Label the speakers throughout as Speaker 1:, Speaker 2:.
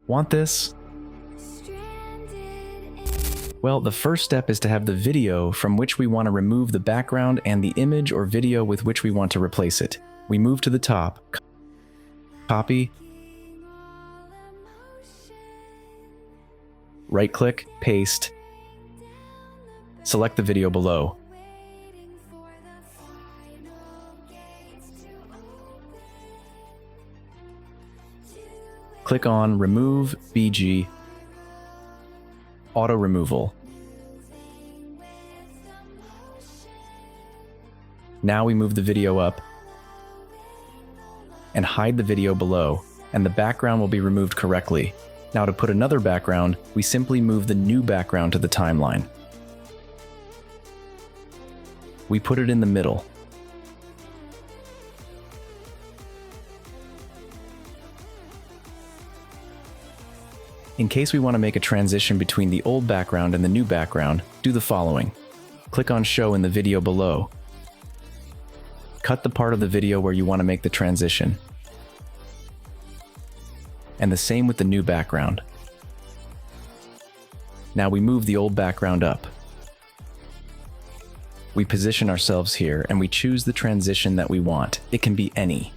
Speaker 1: Want this? Well, the first step is to have the video from which we want to remove the background and the image or video with which we want to replace it. We move to the top, copy, right-click, paste, select the video below. Click on Remove BG, Auto Removal. Now we move the video up and hide the video below, and the background will be removed correctly. Now to put another background, we simply move the new background to the timeline. We put it in the middle. In case we want to make a transition between the old background and the new background, do the following. Click on Show in the video below. Cut the part of the video where you want to make the transition. And the same with the new background. Now we move the old background up. We position ourselves here and we choose the transition that we want. It can be any.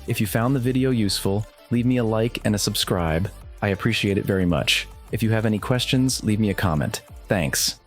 Speaker 1: If you found the video useful, leave me a like and a subscribe. I appreciate it very much. If you have any questions, leave me a comment. Thanks.